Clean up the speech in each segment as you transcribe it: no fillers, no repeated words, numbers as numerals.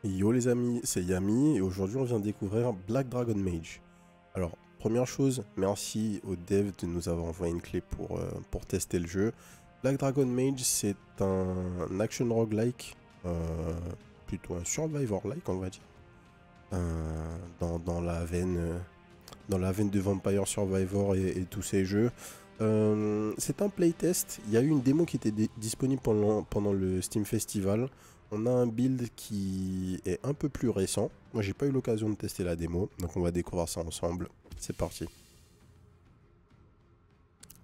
Yo les amis, c'est Yami et aujourd'hui on vient de découvrir Black Dragon Mage. Alors, première chose, merci aux devs de nous avoir envoyé une clé pour tester le jeu. Black Dragon Mage, c'est un action roguelike, plutôt un survivor-like on va dire, dans dans la veine de Vampire Survivor et tous ces jeux. C'est un playtest. Il y a eu une démo qui était disponible pendant le Steam Festival. On a un build qui est un peu plus récent. Moi, j'ai pas eu l'occasion de tester la démo, donc on va découvrir ça ensemble. C'est parti.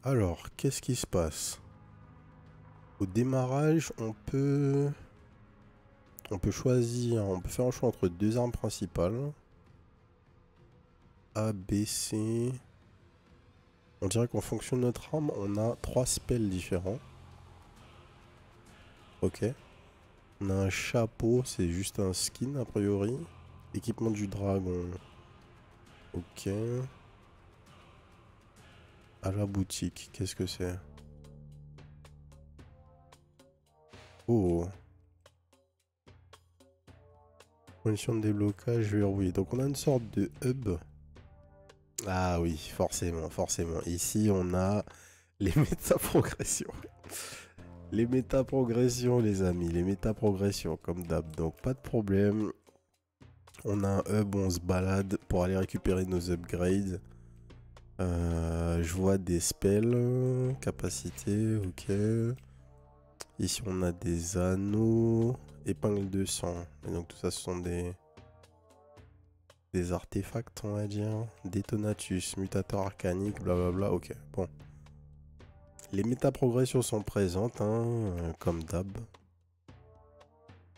Alors, qu'est-ce qui se passe? Au démarrage, on peut choisir, on peut faire un choix entre deux armes principales. A, B, C. On dirait qu'en fonction de notre arme, on a trois spells différents. Ok. On a un chapeau, c'est juste un skin a priori. Équipement du dragon. Ok. À la boutique, qu'est-ce que c'est? Oh. Condition de déblocage verrouillée. Donc on a une sorte de hub. Ah oui, forcément, forcément. Ici on a les méta-progressions. Les méta-progressions les amis, les méta-progressions comme d'hab. Donc pas de problème. On a un hub où on se balade pour aller récupérer nos upgrades. Je vois des spells, capacité, ok. Ici on a des anneaux, épingle de sang. Et donc tout ça ce sont des artefacts on va dire. Détonatus, mutateur arcanique, blablabla, ok. Bon. Les méta-progressions sont présentes, hein, comme d'hab.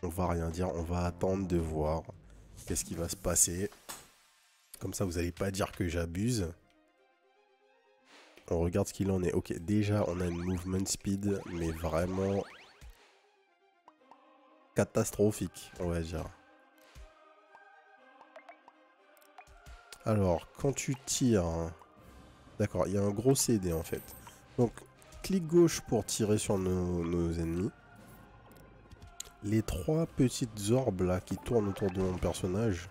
On va rien dire, on va attendre de voir qu'est-ce qui va se passer. Comme ça vous allez pas dire que j'abuse. On regarde ce qu'il en est. Ok, déjà on a une movement speed, mais vraiment catastrophique, on va dire. Alors, quand tu tires... D'accord, il y a un gros CD en fait. Donc, clic gauche pour tirer sur nos ennemis. Les trois petites orbes là qui tournent autour de mon personnage,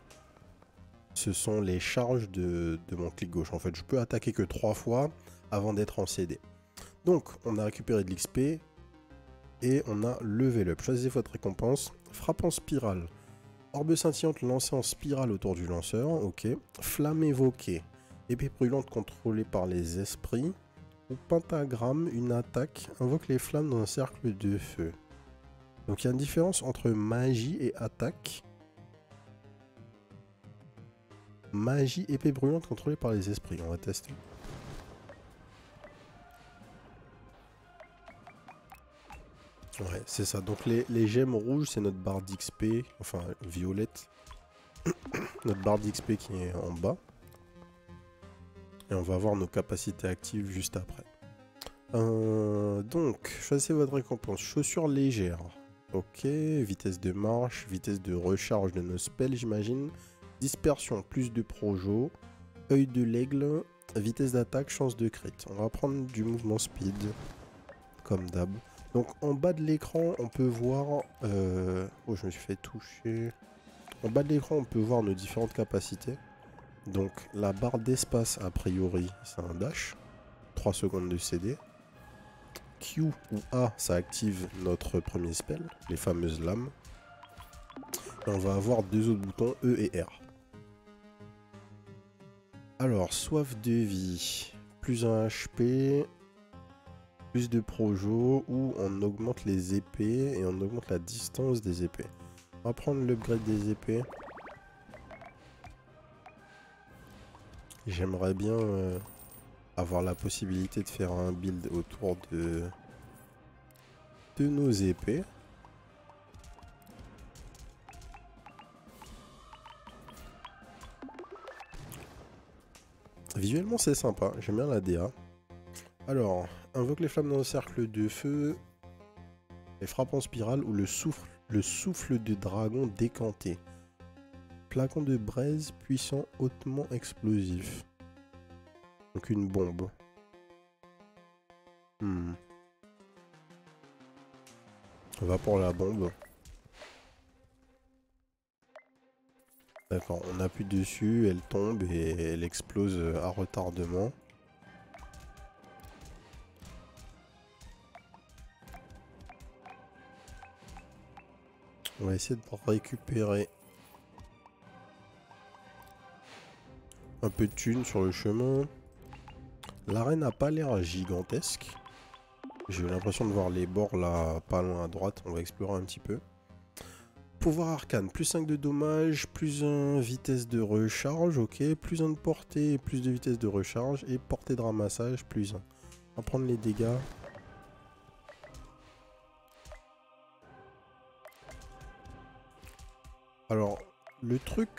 ce sont les charges de mon clic gauche. En fait, je peux attaquer que 3 fois avant d'être en CD. Donc, on a récupéré de l'XP et on a level up. Choisissez votre récompense. Frappe en spirale. Orbe scintillante lancée en spirale autour du lanceur. Ok. Flamme évoquée. Épée brûlante contrôlée par les esprits. Ou pentagramme, une attaque invoque les flammes dans un cercle de feu. Donc il y a une différence entre magie et attaque. Magie, épée brûlante contrôlée par les esprits. On va tester. Ouais, c'est ça. Donc les gemmes rouges, c'est notre barre d'XP. Enfin, violette. Notre barre d'XP qui est en bas. Et on va voir nos capacités actives juste après. Donc, choisissez votre récompense. Chaussures légères. Ok, vitesse de marche, vitesse de recharge de nos spells, j'imagine. Dispersion, plus de projo. Œil de l'aigle, vitesse d'attaque, chance de crit. On va prendre du mouvement speed, comme d'hab. Donc, en bas de l'écran, on peut voir... Oh, je me suis fait toucher. En bas de l'écran, on peut voir nos différentes capacités. Donc, la barre d'espace, a priori, c'est un dash. 3 secondes de CD. Q ou A, ça active notre premier spell, les fameuses lames. Et on va avoir deux autres boutons, E et R. Alors, soif de vie, plus un HP, plus de projo, ou on augmente les épées et on augmente la distance des épées. On va prendre l'upgrade des épées. J'aimerais bien avoir la possibilité de faire un build autour de nos épées. Visuellement c'est sympa, j'aime bien la DA. Alors, invoque les flammes dans le cercle de feu, les frappes en spirale ou le souffle de dragon décanté. Flacon de braise puissant hautement explosif. Donc une bombe. On va pour la bombe. D'accord, on appuie dessus, elle tombe et elle explose à retardement. On va essayer de récupérer un peu de thunes sur le chemin. L'arène n'a pas l'air gigantesque. J'ai eu l'impression de voir les bords là, pas loin à droite. On va explorer un petit peu. Pouvoir arcane, plus 5 de dommage, plus 1 vitesse de recharge, ok. Plus 1 de portée, plus de vitesse de recharge. Et portée de ramassage, plus 1. On va prendre les dégâts. Alors, le truc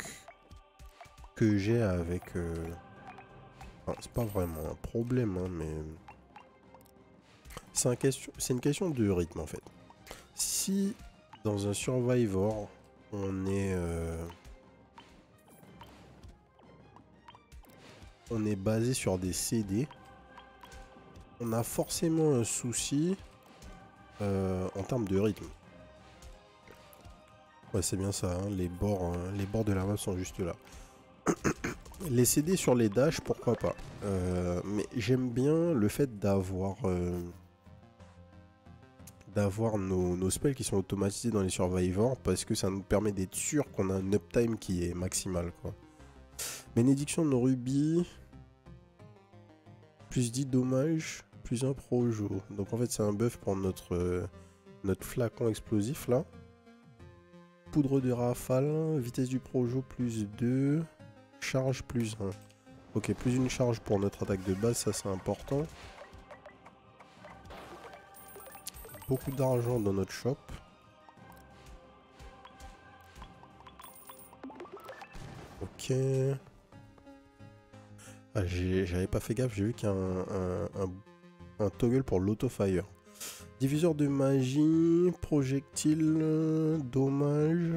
que j'ai avec... Enfin, c'est pas vraiment un problème, hein, mais... C'est une question de rythme, en fait. Si, dans un Survivor, on est basé sur des CD, on a forcément un souci en termes de rythme. Ouais, c'est bien ça, hein, les bords de la map sont juste là. Les CD sur les dashs, pourquoi pas. Mais j'aime bien le fait d'avoir nos spells qui sont automatisés dans les Survivors, parce que ça nous permet d'être sûr qu'on a un uptime qui est maximal, quoi. Bénédiction de rubis, plus 10 dommages, plus 1 projo. Donc en fait c'est un buff pour notre flacon explosif là. Poudre de rafale, vitesse du projo plus 2, charge plus 1. Ok, plus une charge pour notre attaque de base, ça c'est important. Beaucoup d'argent dans notre shop. Ok. Ah, j'avais pas fait gaffe, j'ai vu qu'il y a un toggle pour l'autofire. Diffuseur de magie, projectile, dommage.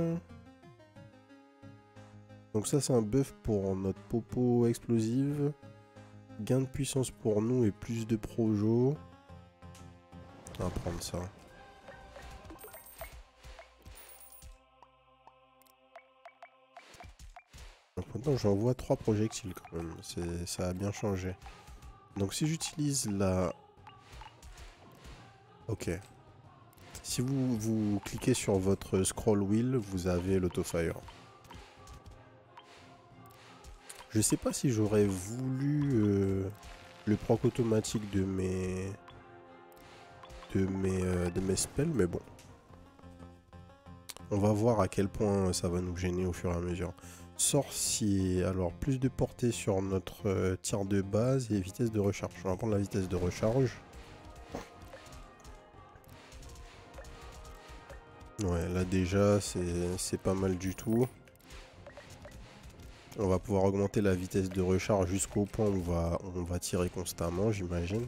Donc ça c'est un buff pour notre popo explosive. Gain de puissance pour nous et plus de projo. On va prendre ça. Donc maintenant j'envoie 3 projectiles quand même. Ça a bien changé. Donc si j'utilise la... Ok. Si vous cliquez sur votre scroll wheel, vous avez l'autofire. Je sais pas si j'aurais voulu le proc automatique de mes spells, mais bon. On va voir à quel point ça va nous gêner au fur et à mesure. Sorcier, alors plus de portée sur notre tir de base et vitesse de recharge. On va prendre la vitesse de recharge. Ouais, là déjà c'est pas mal du tout. On va pouvoir augmenter la vitesse de recharge jusqu'au point où on va tirer constamment, j'imagine.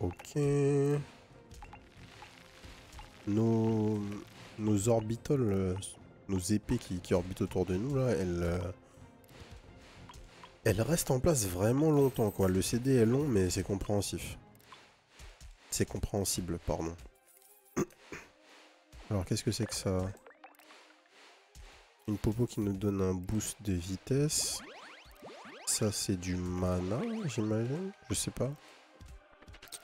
Ok. Nos orbitals, nos épées qui orbitent autour de nous, là, elles restent en place vraiment longtemps, quoi. Le CD est long, mais c'est compréhensif. C'est compréhensible, pardon. Alors, qu'est-ce que c'est que ça? Une popo qui nous donne un boost de vitesse. Ça, c'est du mana, j'imagine. Je sais pas.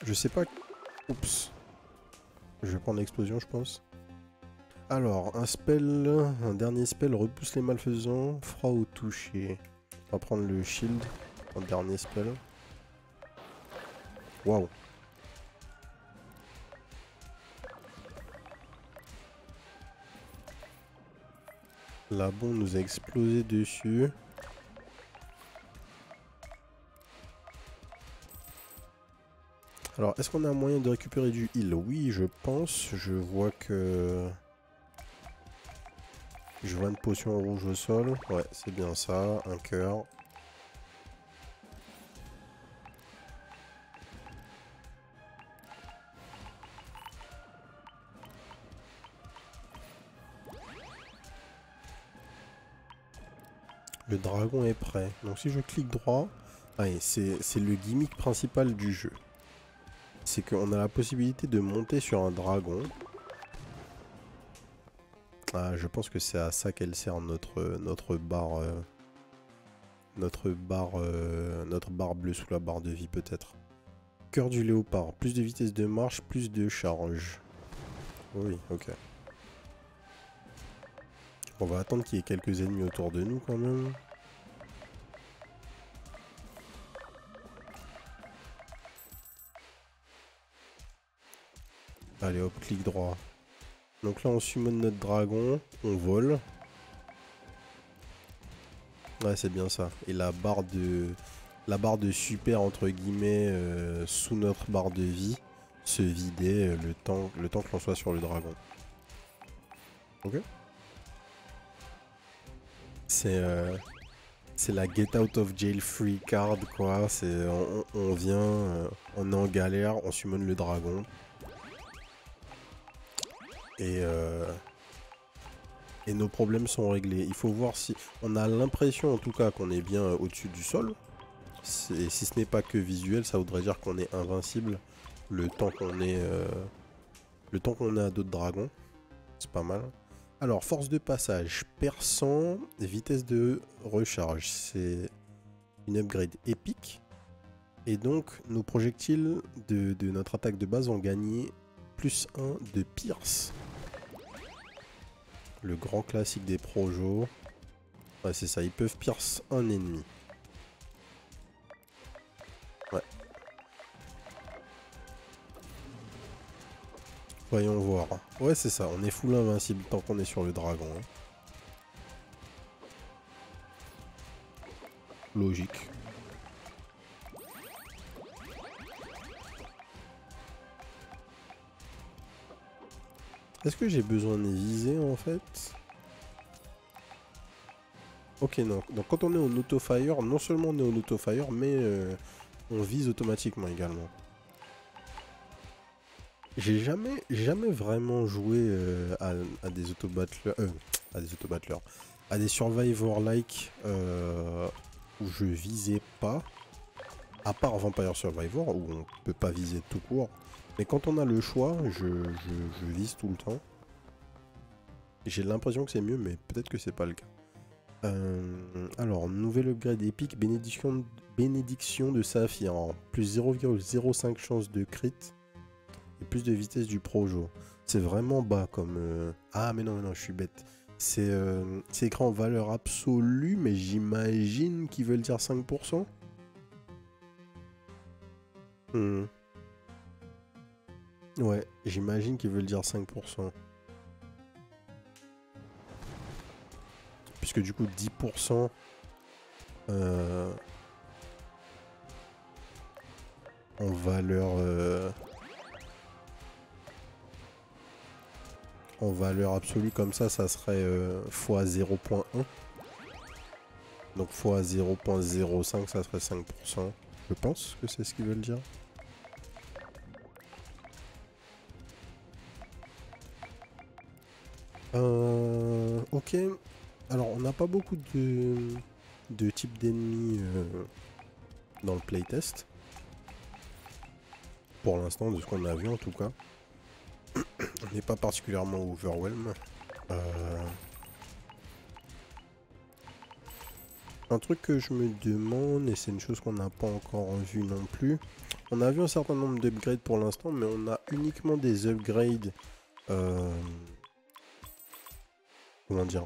Je sais pas. Oups. Je vais prendre l'explosion, je pense. Alors, un dernier spell repousse les malfaisants, froid au toucher. On va prendre le shield en dernier spell. Waouh. La bombe nous a explosé dessus. Alors, est-ce qu'on a un moyen de récupérer du heal? Oui, je pense. Je vois une potion rouge au sol. Ouais, c'est bien ça. Un cœur. Le dragon est prêt. Donc si je clique droit, Ah, et c'est le gimmick principal du jeu. C'est qu'on a la possibilité de monter sur un dragon. Ah, je pense que c'est à ça qu'elle sert notre barre. Notre barre bleue sous la barre de vie peut-être. Cœur du léopard. Plus de vitesse de marche, plus de charge. Oui, ok. On va attendre qu'il y ait quelques ennemis autour de nous quand même. Allez hop, clic droit. Donc là on summon notre dragon, on vole. Ouais, c'est bien ça. Et la barre de super entre guillemets sous notre barre de vie se vider le temps que l'on soit sur le dragon. Ok. C'est la get out of jail free card quoi. C'est on vient, on est en galère, on summon le dragon. Et nos problèmes sont réglés. Il faut voir si... On a l'impression en tout cas qu'on est bien au-dessus du sol. Et si ce n'est pas que visuel, ça voudrait dire qu'on est invincible le temps qu'on est... le temps qu'on a d'autres dragons. C'est pas mal. Alors, force de passage, perçant, vitesse de recharge. C'est une upgrade épique. Et donc, nos projectiles de notre attaque de base vont gagner plus 1 de pierce. Le grand classique des projos. Ouais, c'est ça, ils peuvent pierce un ennemi. Ouais. Voyons voir. Ouais, c'est ça, on est full invincible tant qu'on est sur le dragon. Hein. Logique. Est-ce que j'ai besoin de viser en fait? Ok, non. Donc quand on est en auto-fire, non seulement on est en auto-fire, mais on vise automatiquement également. J'ai jamais vraiment joué à des auto-battlers. À des survivor-like où je visais pas. À part Vampire Survivor où on peut pas viser tout court. Mais quand on a le choix, je vise tout le temps. J'ai l'impression que c'est mieux, mais peut-être que c'est pas le cas. Alors, nouvel upgrade épique, bénédiction de Saphir. Plus 0,05 chance de crit. Et plus de vitesse du projo. C'est vraiment bas comme... Ah mais non, je suis bête. C'est écrit en valeur absolue, mais j'imagine qu'ils veulent dire 5%. Ouais, j'imagine qu'ils veulent dire 5%. Puisque du coup 10% en valeur absolue comme ça serait fois 0.1. Donc fois 0.05 ça serait 5%. Je pense que c'est ce qu'ils veulent dire. Ok. Alors on n'a pas beaucoup de types d'ennemis dans le playtest. Pour l'instant, de ce qu'on a vu en tout cas. On n'est pas particulièrement overwhelmed. Un truc que je me demande, et c'est une chose qu'on n'a pas encore vu non plus, on a vu un certain nombre d'upgrades pour l'instant, mais on a uniquement des upgrades... comment dire?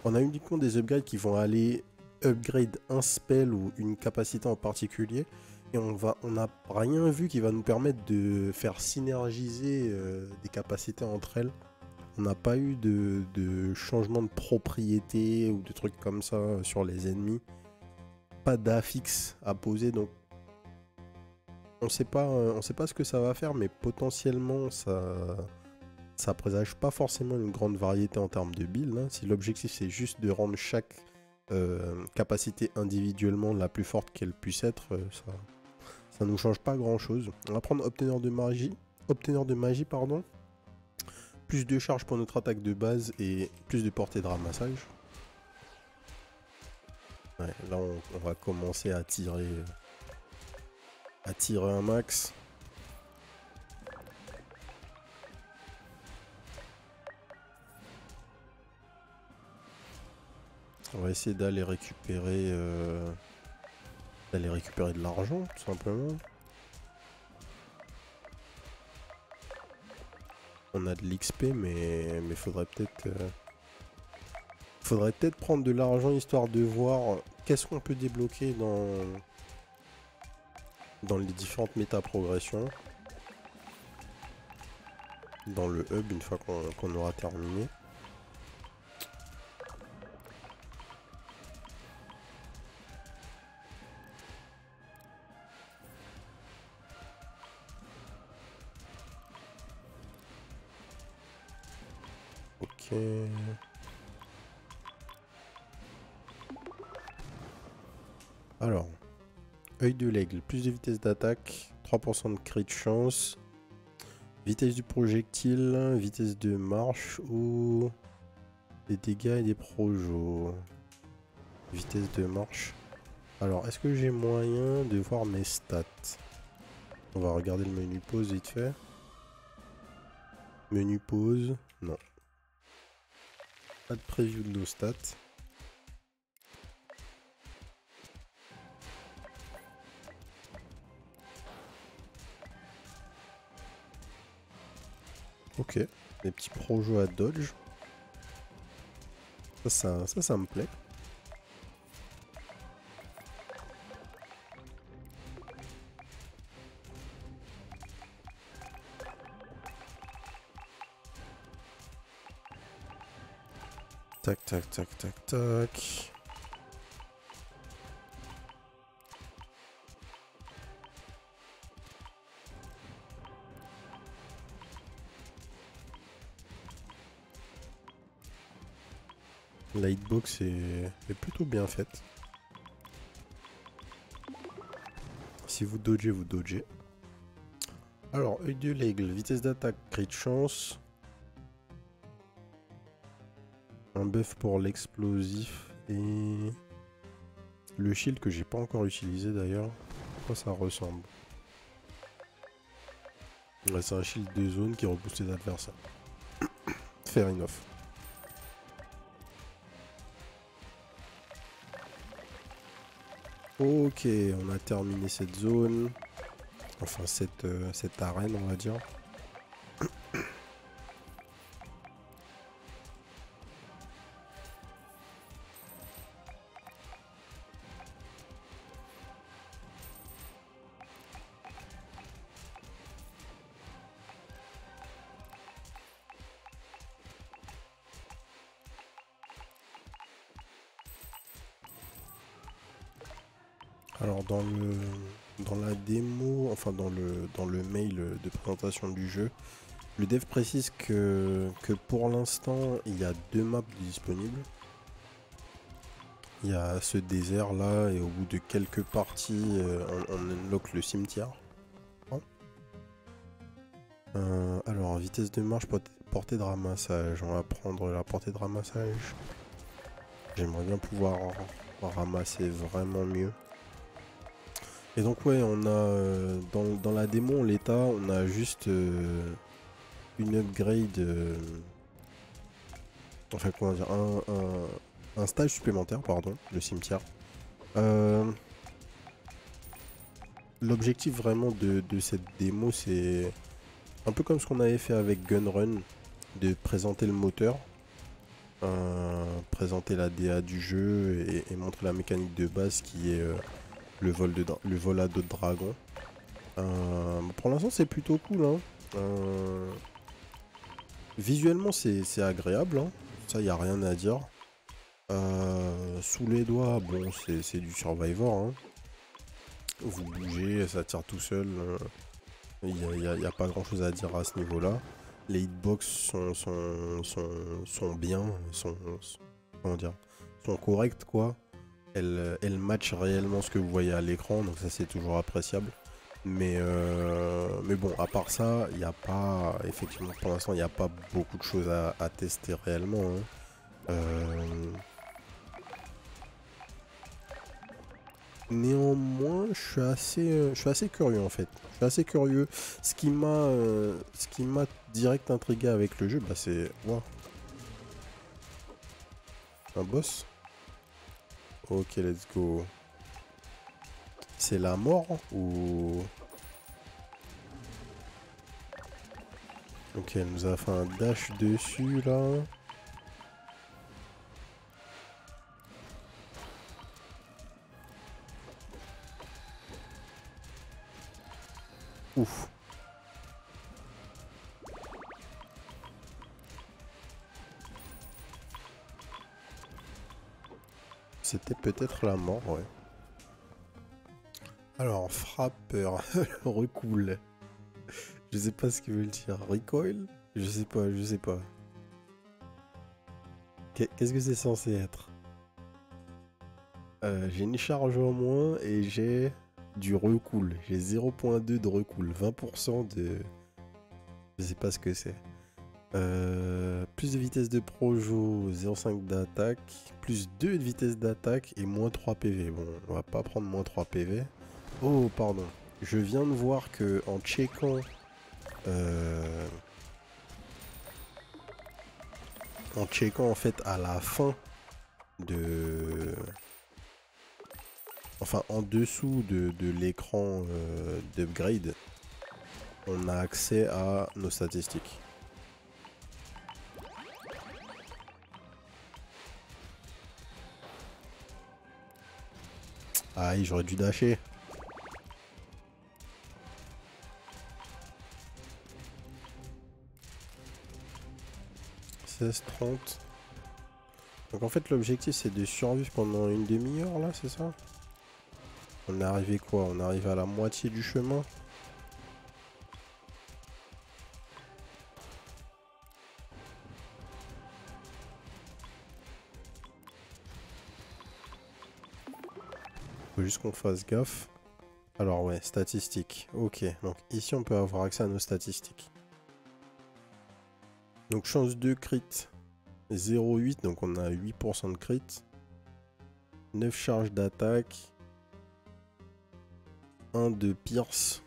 On a uniquement des upgrades qui vont aller upgrade un spell ou une capacité en particulier. Et on n'a rien vu qui va nous permettre de faire synergiser des capacités entre elles. On n'a pas eu de changement de propriété ou de trucs comme ça sur les ennemis. Pas d'affixe à poser, donc on sait pas ce que ça va faire, mais potentiellement ça présage pas forcément une grande variété en termes de build. Hein. Si l'objectif c'est juste de rendre chaque capacité individuellement la plus forte qu'elle puisse être, ça nous change pas grand chose. On va prendre obteneur de magie, pardon. Plus de charge pour notre attaque de base et plus de portée de ramassage. Ouais, là on va commencer à tirer un max. On va essayer d'aller récupérer de l'argent tout simplement. On a de l'XP mais faudrait peut-être prendre de l'argent histoire de voir qu'est-ce qu'on peut débloquer dans les différentes méta-progressions. Dans le hub une fois qu'on aura terminé. Ok. Alors, œil de l'aigle, plus de vitesse d'attaque, 3% de crit de chance, vitesse du projectile, vitesse de marche ou des dégâts et des projos. Vitesse de marche. Alors, est-ce que j'ai moyen de voir mes stats? On va regarder le menu pause vite fait. Menu pause, non. Pas de preview de nos stats. Ok, des petits projos à dodge. Ça me plaît. Tac, tac, tac, tac, tac. La hitbox est plutôt bien faite. Si vous dodgez, vous dodgez. Alors, œil de l'aigle, vitesse d'attaque, crit de chance. Un buff pour l'explosif et le shield que j'ai pas encore utilisé d'ailleurs. À quoi ça ressemble? Ouais, c'est un shield de zone qui rebooste les adversaires. Fair enough. Ok, on a terminé cette zone. Enfin, cette arène, on va dire. Alors dans la démo, enfin dans le mail de présentation du jeu, le dev précise que pour l'instant il y a 2 maps disponibles. Il y a ce désert là et au bout de quelques parties on unlock le cimetière. Alors vitesse de marche, portée de ramassage, on va prendre la portée de ramassage. J'aimerais bien pouvoir ramasser vraiment mieux. Et donc ouais, on a dans la démo en l'état, on a juste une upgrade, enfin comment dire, un stage supplémentaire, pardon, le cimetière. L'objectif vraiment de cette démo, c'est un peu comme ce qu'on avait fait avec Gunrun, de présenter le moteur, présenter la DA du jeu et montrer la mécanique de base qui est le vol à dos de dragon. Pour l'instant c'est plutôt cool hein. Visuellement c'est agréable hein. Ça y a rien à dire. Sous les doigts bon c'est du Survivor hein. Vous bougez, ça tire tout seul. Il n'y a pas grand chose à dire à ce niveau là. Les hitbox sont bien, comment dire, sont correctes quoi. Elles matchent réellement ce que vous voyez à l'écran, donc ça c'est toujours appréciable. Mais bon, à part ça, il n'y a pas, effectivement pour l'instant, il n'y a pas beaucoup de choses à tester réellement. Hein. Néanmoins, je suis assez curieux en fait. Je suis assez curieux. Ce qui m'a direct intrigué avec le jeu, bah c'est... Wow, un boss. Ok, let's go. C'est la mort ou... Ok, elle nous a fait un dash dessus là. Ouf. C'était peut-être la mort, ouais. Alors, frappeur, recoule. Je sais pas ce qu'il veut dire. Recoil? Je sais pas, je sais pas. Qu'est-ce que c'est censé être? J'ai une charge en moins et j'ai du recool. J'ai 0.2 de recool. 20% de... Je sais pas ce que c'est. Plus de vitesse de projo, 0.5 d'attaque. Plus 2 de vitesse d'attaque et moins 3 PV. Bon, on va pas prendre moins 3 PV. Oh, pardon. Je viens de voir que en checkant... en checkant en fait à la fin de... Enfin, en dessous de l'écran d'upgrade, on a accès à nos statistiques. Aïe, j'aurais dû dasher. « 16-30 ». Donc en fait, l'objectif, c'est de survivre pendant une demi-heure, là, c'est ça? On est arrivé quoi? On arrive à la moitié du chemin. Faut juste qu'on fasse gaffe. Alors ouais, statistiques. Ok, donc ici on peut avoir accès à nos statistiques. Donc chance de crit 0,8, donc on a 8% de crit. 9 charges d'attaque. 1 de pierce.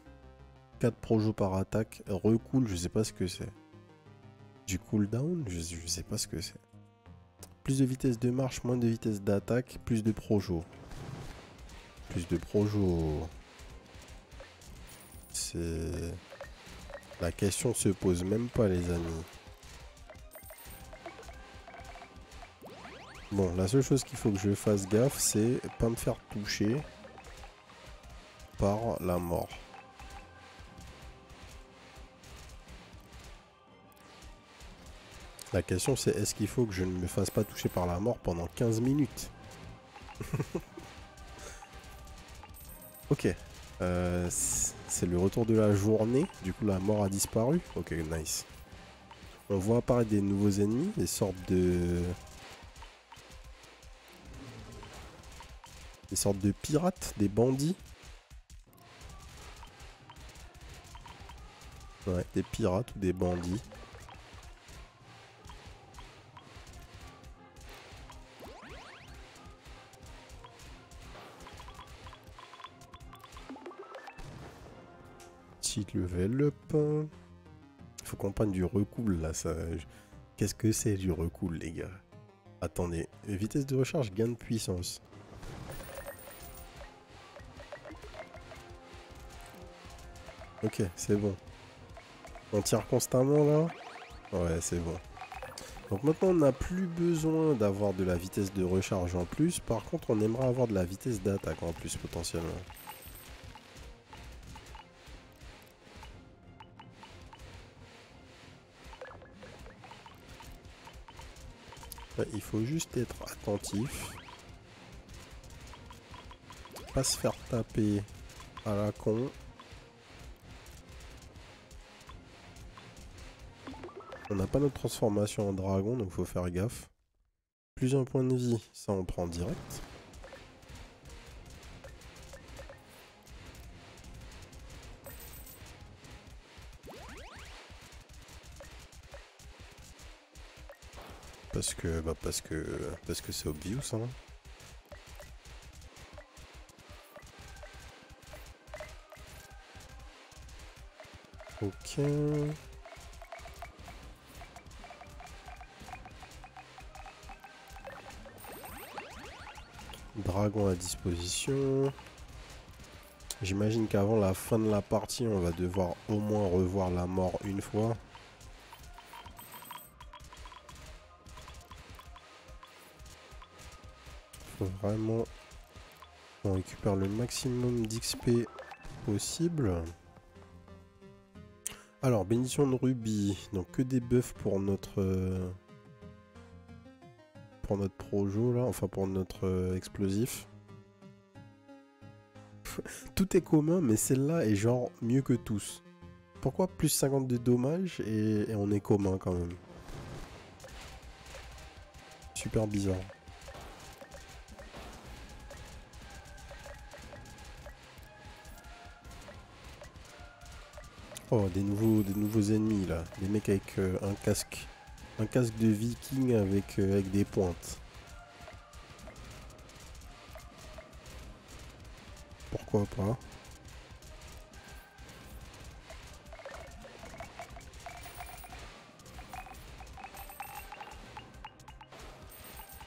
4 projos par attaque. Recool, je sais pas ce que c'est. Du cooldown, je sais pas ce que c'est. Plus de vitesse de marche, moins de vitesse d'attaque, plus de projo. Plus de projo. C'est... La question se pose même pas, les amis. Bon, la seule chose qu'il faut que je fasse gaffe, c'est pas me faire toucher par la mort. La question c'est est-ce qu'il faut que je ne me fasse pas toucher par la mort pendant 15 minutes? Ok. C'est le retour de la journée. Du coup la mort a disparu. Ok, nice. On voit apparaître des nouveaux ennemis, des sortes de... Des sortes de pirates, des bandits. Ouais, des pirates ou des bandits. Petit level up. Faut qu'on prenne du recool là. Ça... Qu'est-ce que c'est du recool, les gars? Attendez, vitesse de recharge, gain de puissance. Ok, c'est bon. On tire constamment là? Ouais, c'est bon. Donc maintenant, on n'a plus besoin d'avoir de la vitesse de recharge en plus. Par contre, on aimerait avoir de la vitesse d'attaque en plus potentiellement. Là, il faut juste être attentif. Pas se faire taper à la con. On n'a pas notre transformation en dragon, donc faut faire gaffe. Plus un point de vie, ça on prend direct. Parce que c'est obvious, hein. Ok. Dragon à disposition. J'imagine qu'avant la fin de la partie, on va devoir au moins revoir la mort une fois. Faut vraiment qu'on récupère le maximum d'XP possible. Alors, bénédiction de rubis. Donc que des buffs pour notre projo là, enfin pour notre explosif. Tout est commun, mais celle-là est genre mieux que tous. Pourquoi plus 50 de dommages et on est commun quand même? Super bizarre. Oh, des nouveaux ennemis là. Des mecs avec un casque de viking avec des pointes. Pourquoi pas?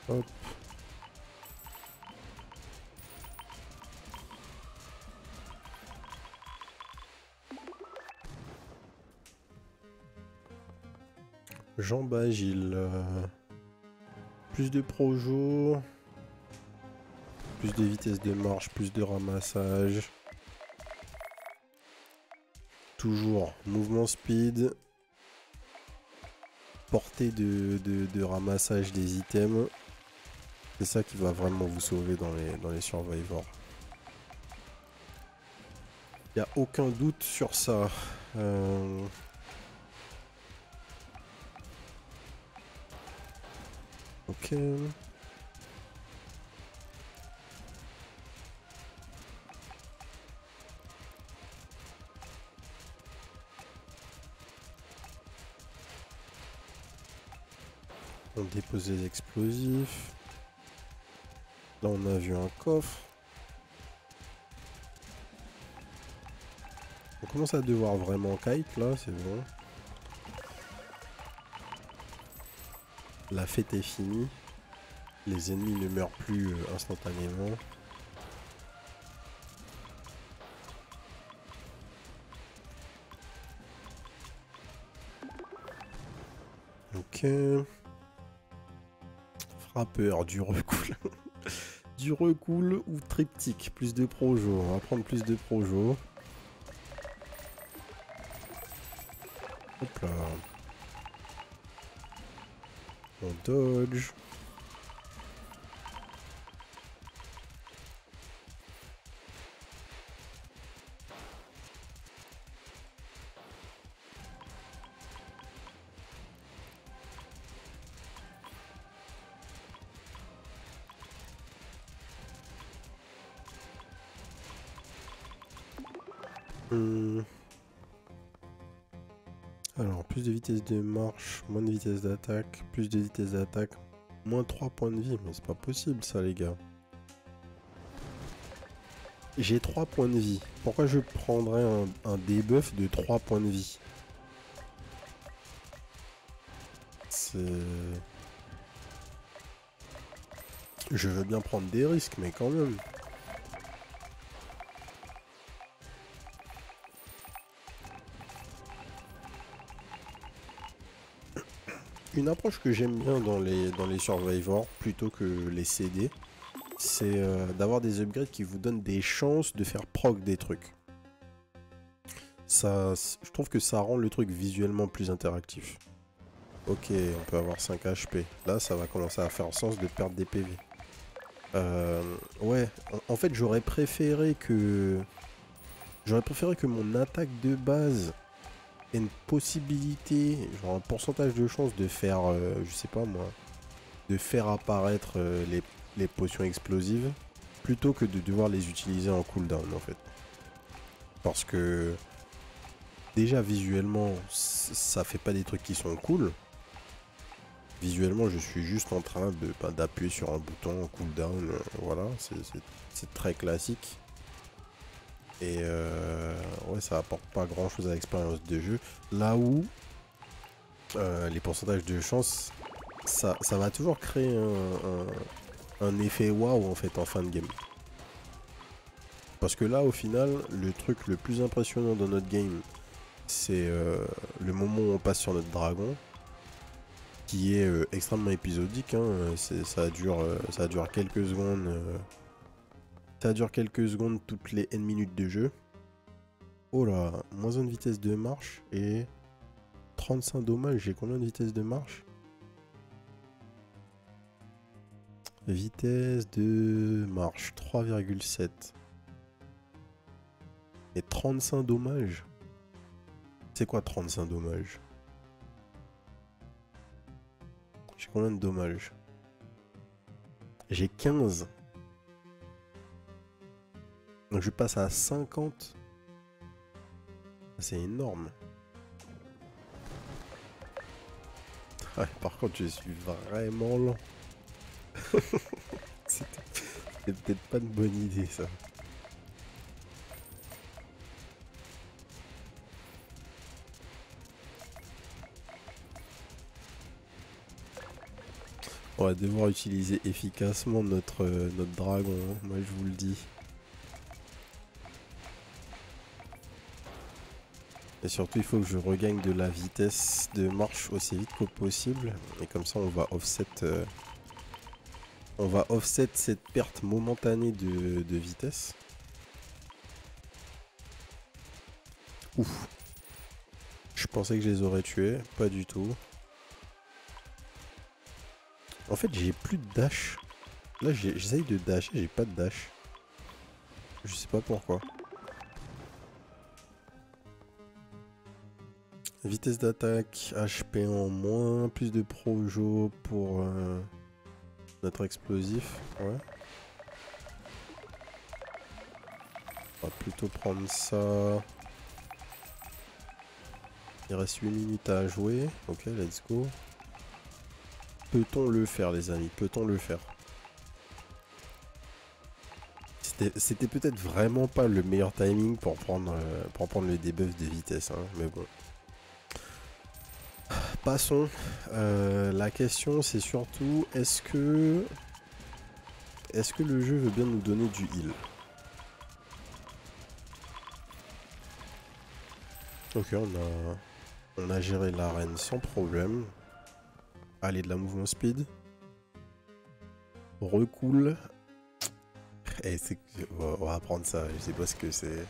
Hop. Jambes agiles. Plus de projo. Plus de vitesse de marche, plus de ramassage. Toujours mouvement speed. Portée de ramassage des items. C'est ça qui va vraiment vous sauver dans les survivors. Il n'y a aucun doute sur ça. Ok. On dépose les explosifs. Là, on a vu un coffre. On commence à devoir vraiment kite, là, c'est bon. La fête est finie. Les ennemis ne meurent plus instantanément. Ok. Frappeur, du recul. Du recul ou triptyque. Plus de projo. On va prendre plus de projo. Hop là. On dodge. Alors, plus de vitesse de marche, moins de vitesse d'attaque, plus de vitesse d'attaque, moins 3 points de vie. Mais c'est pas possible ça, les gars. J'ai 3 points de vie. Pourquoi je prendrais un debuff de 3 points de vie? C'est... Je veux bien prendre des risques, mais quand même. Une approche que j'aime bien dans les survivors, plutôt que les CD, c'est d'avoir des upgrades qui vous donnent des chances de faire proc des trucs. Ça, je trouve que ça rend le truc visuellement plus interactif. Ok, on peut avoir 5 HP. Là, ça va commencer à faire sens de perdre des PV. Ouais, en fait, j'aurais préféré que mon attaque de base ait une possibilité, genre un pourcentage de chance de faire, je sais pas moi, de faire apparaître les potions explosives, plutôt que de devoir les utiliser en cooldown en fait. Parce que déjà visuellement, ça fait pas des trucs qui sont cool. Visuellement, je suis juste en train d'appuyer sur un bouton en cooldown, voilà, c'est très classique. Et ouais, ça apporte pas grand chose à l'expérience de jeu. Là où les pourcentages de chance, ça va toujours créer un effet waouh en fait en fin de game. Parce que là, au final, le truc le plus impressionnant dans notre game, c'est le moment où on passe sur notre dragon, qui est extrêmement épisodique. Hein, ça dure quelques secondes. Ça dure quelques secondes toutes les N minutes de jeu. Oh là, moins 1 de vitesse de marche et 35 dommages. J'ai combien de vitesse de marche? Vitesse de marche 3,7. Et 35 dommages. C'est quoi 35 dommages? J'ai combien de dommages? J'ai 15. Donc je passe à 50. C'est énorme. Ouais, par contre, je suis vraiment lent. C'est peut-être pas une bonne idée, ça. On va devoir utiliser efficacement notre dragon, hein, moi je vous le dis. Et surtout, il faut que je regagne de la vitesse de marche aussi vite que possible. Et comme ça, on va offset cette perte momentanée de vitesse. Ouf. Je pensais que je les aurais tués, pas du tout. En fait, j'ai plus de dash. Là, j'essaye de dasher, j'ai pas de dash. Je sais pas pourquoi. Vitesse d'attaque, HP en moins, plus de projo pour notre explosif. Ouais. On va plutôt prendre ça. Il reste 8 minutes à jouer. Ok, let's go. Peut-on le faire, les amis? Peut-on le faire? C'était peut-être vraiment pas le meilleur timing pour prendre le debuff de vitesse, hein, mais bon. Passons. La question, c'est surtout, est-ce que le jeu veut bien nous donner du heal? Ok, on a géré l'arène sans problème. Allez, de la mouvement speed. Recoule. Et on va prendre ça, je sais pas ce que c'est.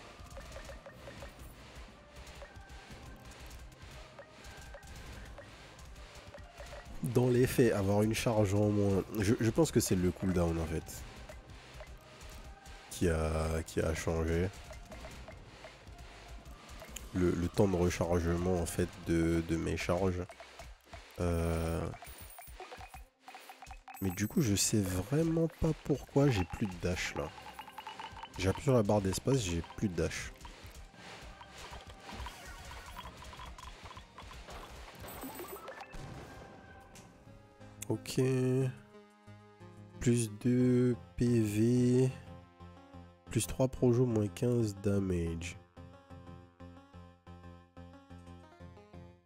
Dans les faits, avoir une charge en moins. Je pense que c'est le cooldown en fait. Qui a changé. Le temps de rechargement en fait de mes charges. Mais du coup, je sais vraiment pas pourquoi j'ai plus de dash là. J'appuie sur la barre d'espace, j'ai plus de dash. Ok. Plus 2 PV. Plus 3 projo, moins 15 damage.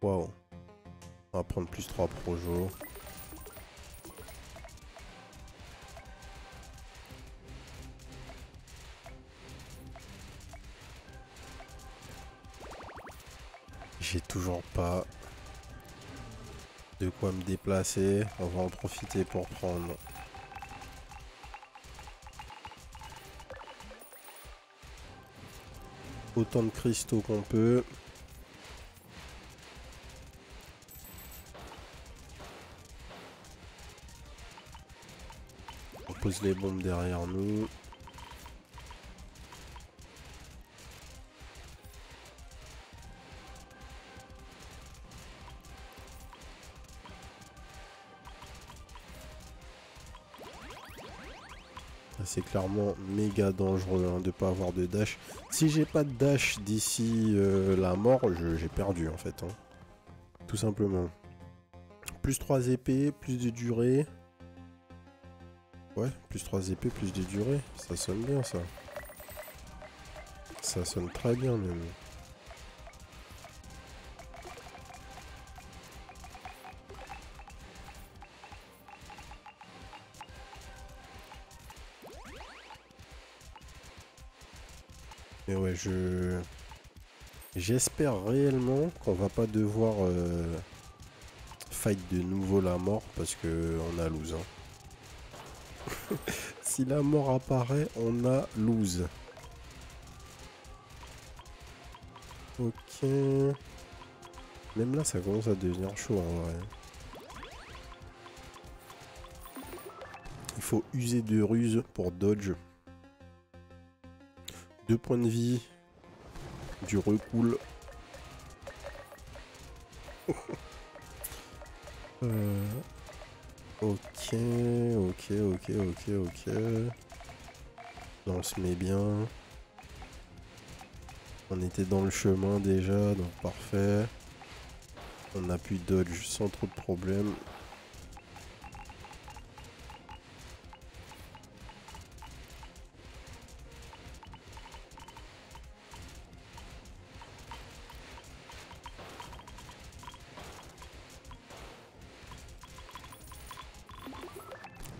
Waouh. On va prendre plus 3 projo. J'ai toujours pas de quoi me déplacer. On va en profiter pour prendre autant de cristaux qu'on peut. On pose les bombes derrière nous. C'est clairement méga dangereux hein, de ne pas avoir de dash. Si j'ai pas de dash d'ici la mort, j'ai perdu en fait. Hein. Tout simplement. Plus 3 épées, plus de durée. Ouais, plus 3 épées, plus de durée. Ça sonne bien ça. Ça sonne très bien même. Mais ouais, j'espère réellement qu'on va pas devoir fight de nouveau la mort parce que on a lose. Hein. Si la mort apparaît, on a lose. Ok. Même là, ça commence à devenir chaud en vrai. Il faut user de ruse pour dodge. 2 points de vie. Du recool. Ok. Là, on se met bien. On était dans le chemin déjà, donc parfait. On a pu dodge sans trop de problèmes.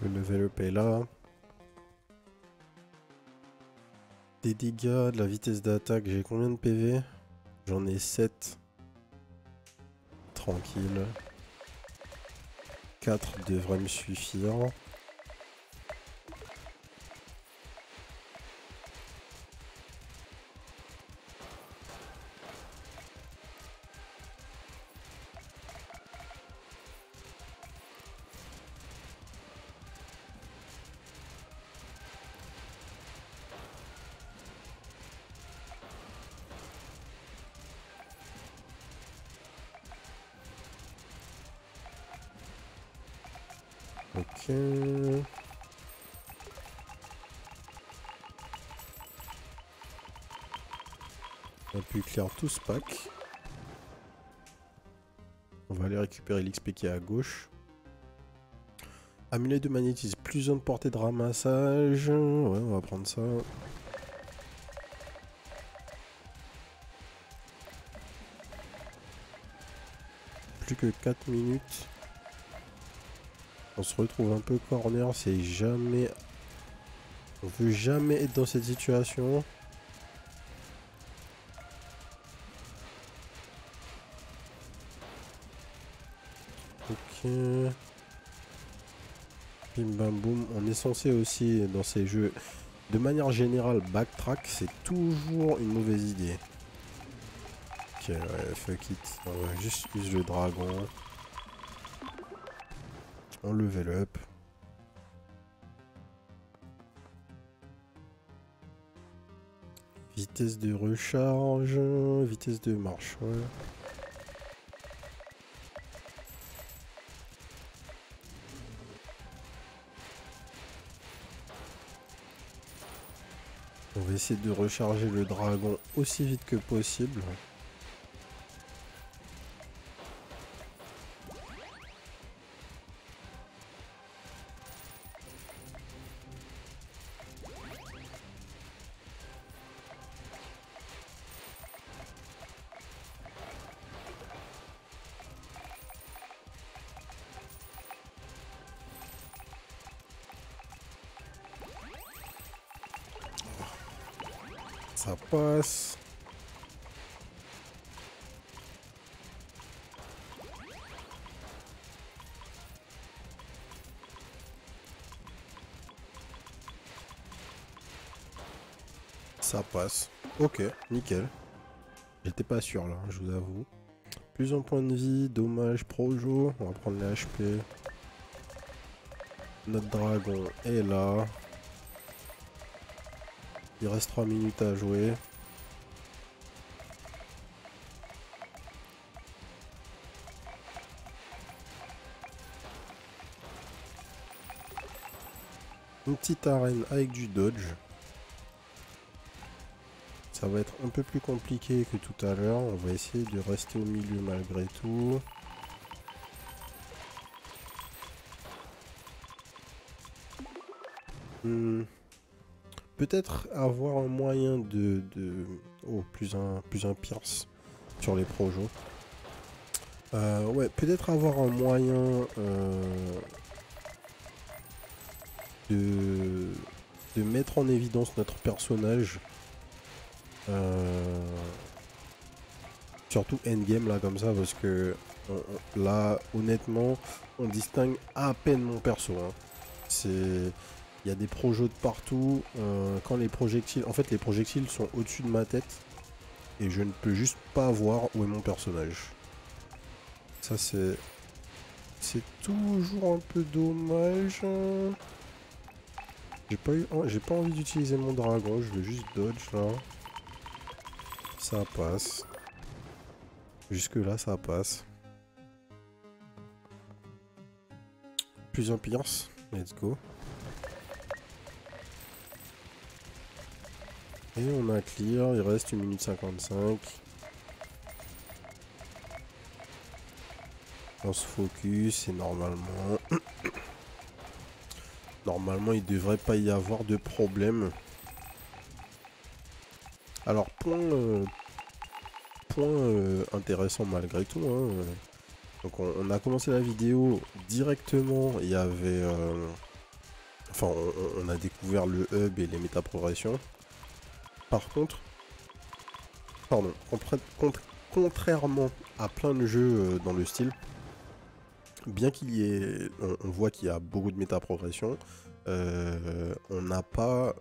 Le level up est là. Des dégâts, de la vitesse d'attaque, j'ai combien de PV? J'en ai 7. Tranquille. 4 devraient me suffire. Ok. On a pu clear tout ce pack. On va aller récupérer l'XP qui est à gauche. Amulette de magnétisme, plus zone portée de ramassage. Ouais, on va prendre ça. Plus que 4 minutes. On se retrouve un peu corner, c'est jamais... On veut jamais être dans cette situation. Ok. Bim bam boum. On est censé aussi, dans ces jeux, de manière générale, backtrack, c'est toujours une mauvaise idée. Ok, ouais, fuck it. On va juste use le dragon. On level up. Vitesse de recharge, vitesse de marche, ouais. On va essayer de recharger le dragon aussi vite que possible. Ça passe. Ça passe. Ok, nickel. J'étais pas sûr là, je vous avoue. Plus en point de vie, dommage, projo. On va prendre les HP. Notre dragon est là. Il reste 3 minutes à jouer. Une petite arène avec du dodge. Ça va être un peu plus compliqué que tout à l'heure. On va essayer de rester au milieu malgré tout. Peut-être avoir un moyen Oh, plus un Pierce sur les projos. Ouais, peut-être avoir un moyen de... de mettre en évidence notre personnage. Surtout endgame là comme ça parce que là honnêtement on distingue à peine mon perso. Hein. C'est... Il y a des projets de partout. Quand les projectiles... En fait les projectiles sont au-dessus de ma tête. Et je ne peux juste pas voir où est mon personnage. Ça c'est... C'est toujours un peu dommage. J'ai pas envie d'utiliser mon dragon. Je veux juste dodge là. Ça passe. Jusque là ça passe. Plus un Pierce. Let's go. Et on a clear, il reste 1 minute 55. On se focus et normalement... Normalement il devrait pas y avoir de problème. Alors point intéressant malgré tout. Hein. Donc on a commencé la vidéo directement, il y avait... Enfin on a découvert le hub et les métaprogressions. Par contre... Pardon, contrairement à plein de jeux dans le style, bien qu'il y ait, on voit qu'il y a beaucoup de métaprogression, on n'a pas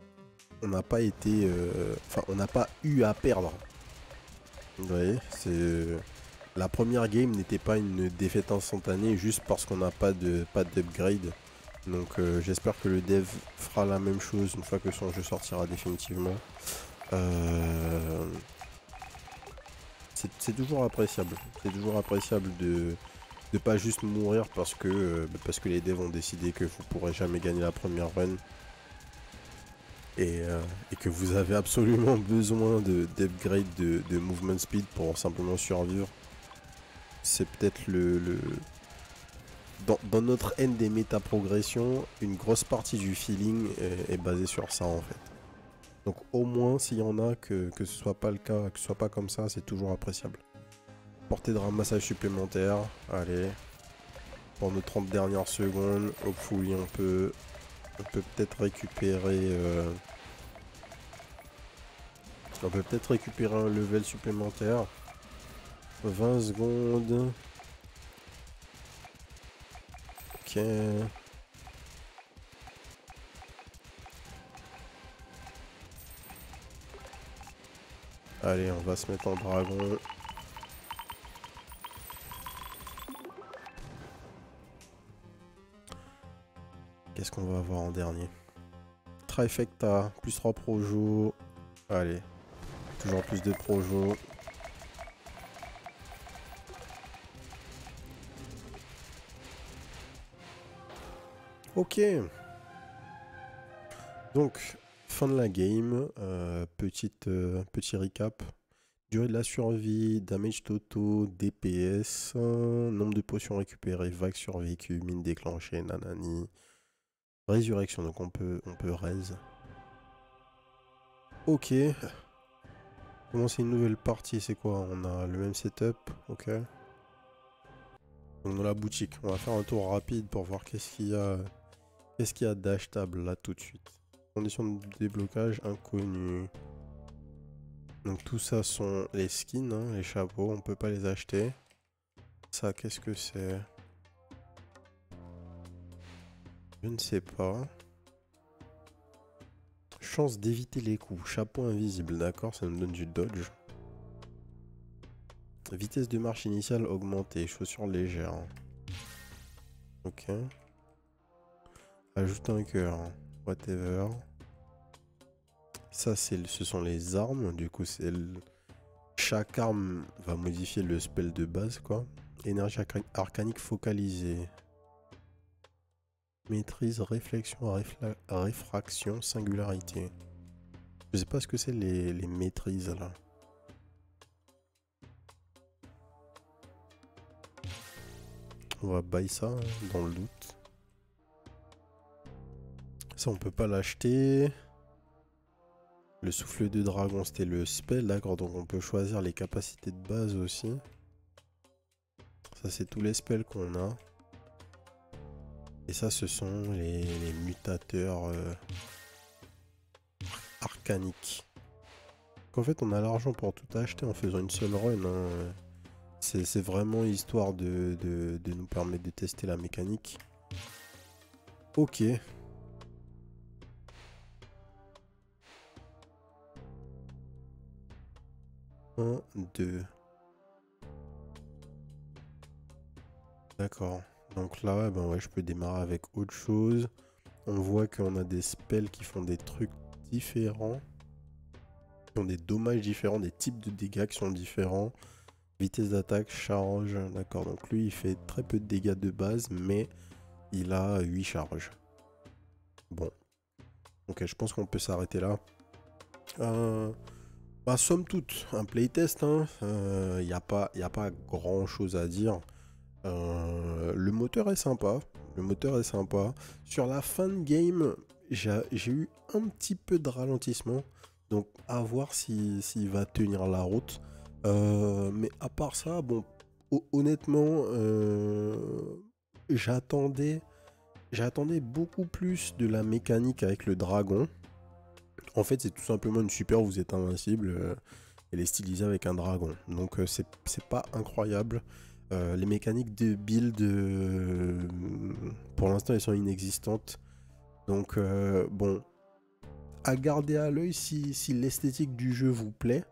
été, enfin on n'a pas eu à perdre. Vous voyez, c'est la première game n'était pas une défaite instantanée juste parce qu'on n'a pas d'upgrade. Donc j'espère que le dev fera la même chose une fois que son jeu sortira définitivement. C'est toujours appréciable. C'est toujours appréciable de pas juste mourir parce que les devs ont décidé que vous pourrez jamais gagner la première run. Et que vous avez absolument besoin d'upgrade de movement speed pour simplement survivre. C'est peut-être dans notre end des méta-progressions, une grosse partie du feeling est basée sur ça en fait. Donc au moins s'il y en a que ce soit pas le cas, que ce soit pas comme ça, c'est toujours appréciable. Portée de ramassage supplémentaire, allez. Pour nos 30 dernières secondes, hopefully on peut peut-être récupérer on peut peut-être récupérer un level supplémentaire. 20 secondes. Ok. Allez, on va se mettre en dragon. Qu'est-ce qu'on va avoir en dernier? Trifecta, plus 3 projos. Allez, toujours plus de projos. Ok. Donc, fin de la game. Petit recap. Durée de la survie, damage totaux, DPS, nombre de potions récupérées, vague survécu, mine déclenchée, nanani. Résurrection, donc on peut raise. Ok. Commencer une nouvelle partie, c'est quoi? On a le même setup, ok. Donc dans la boutique, on va faire un tour rapide pour voir qu'est-ce qu'il y a d'achetable là tout de suite. Conditions de déblocage inconnues. Donc tout ça sont les skins, hein, les chapeaux, on peut pas les acheter. Ça, qu'est-ce que c'est? Je ne sais pas. Chance d'éviter les coups. Chapeau invisible, d'accord, ça nous donne du dodge. Vitesse de marche initiale augmentée. Chaussures légères. Ok. Ajoute un cœur. Whatever. Ça, ce sont les armes. Du coup, chaque arme va modifier le spell de base, quoi. Énergie arcanique focalisée. Maîtrise, réflexion, réfraction, singularité. Je sais pas ce que c'est les maîtrises là. On va buy ça hein, dans le doute. Ça on peut pas l'acheter. Le souffle de dragon, c'était le spell, d'accord. Donc on peut choisir les capacités de base aussi. Ça, c'est tous les spells qu'on a. Et ça, ce sont les mutateurs arcaniques. En fait, on a l'argent pour tout acheter en faisant une seule run. Hein. C'est vraiment histoire de nous permettre de tester la mécanique. Ok. 1, 2. D'accord. Donc là, ouais, ben ouais, je peux démarrer avec autre chose. On voit qu'on a des spells qui font des trucs différents. Qui ont des dommages différents, des types de dégâts qui sont différents. Vitesse d'attaque, charge. D'accord, donc lui, il fait très peu de dégâts de base, mais il a 8 charges. Bon. Ok, je pense qu'on peut s'arrêter là. Bah, somme toute, un playtest, hein. Y a pas grand chose à dire. Le moteur est sympa. Le moteur est sympa. Sur la fin de game, j'ai eu un petit peu de ralentissement. Donc à voir s'il va tenir la route. Mais à part ça, bon, honnêtement, j'attendais beaucoup plus de la mécanique avec le dragon. En fait, c'est tout simplement une super, vous êtes invincible. Elle est stylisée avec un dragon. Donc c'est pas incroyable. Les mécaniques de build, pour l'instant, elles sont inexistantes. Donc bon, à garder à l'œil si l'esthétique du jeu vous plaît.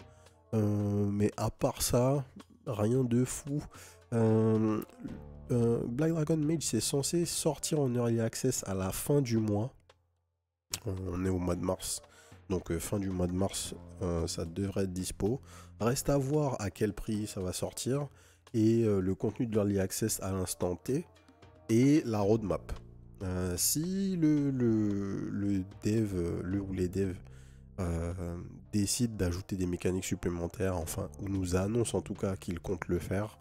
Mais à part ça, rien de fou. Black Dragon Mage, c'est censé sortir en Early Access à la fin du mois. On est au mois de mars. Donc fin du mois de mars, ça devrait être dispo. Reste à voir à quel prix ça va sortir. Et le contenu de l'Early Access à l'instant T. Et la roadmap. Si le dev, ou les devs décident d'ajouter des mécaniques supplémentaires, enfin, ou nous annoncent en tout cas qu'ils comptent le faire,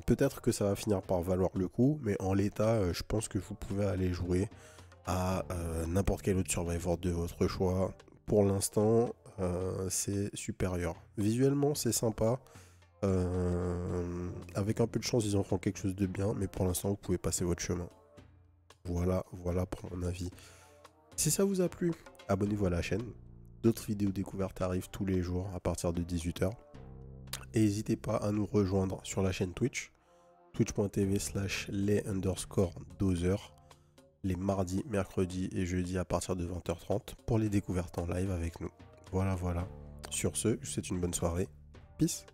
peut-être que ça va finir par valoir le coup. Mais en l'état, je pense que vous pouvez aller jouer à n'importe quel autre Survivor de votre choix. Pour l'instant, c'est supérieur. Visuellement, c'est sympa. Avec un peu de chance, ils en feront quelque chose de bien. Mais pour l'instant, vous pouvez passer votre chemin. Voilà pour mon avis. Si ça vous a plu, abonnez-vous à la chaîne. D'autres vidéos découvertes arrivent tous les jours à partir de 18 h. Et n'hésitez pas à nous rejoindre sur la chaîne Twitch. twitch.tv/les_dozers. Les mardis, mercredis et jeudis à partir de 20h30 pour les découvertes en live avec nous. Voilà. Sur ce, je vous souhaite une bonne soirée. Peace.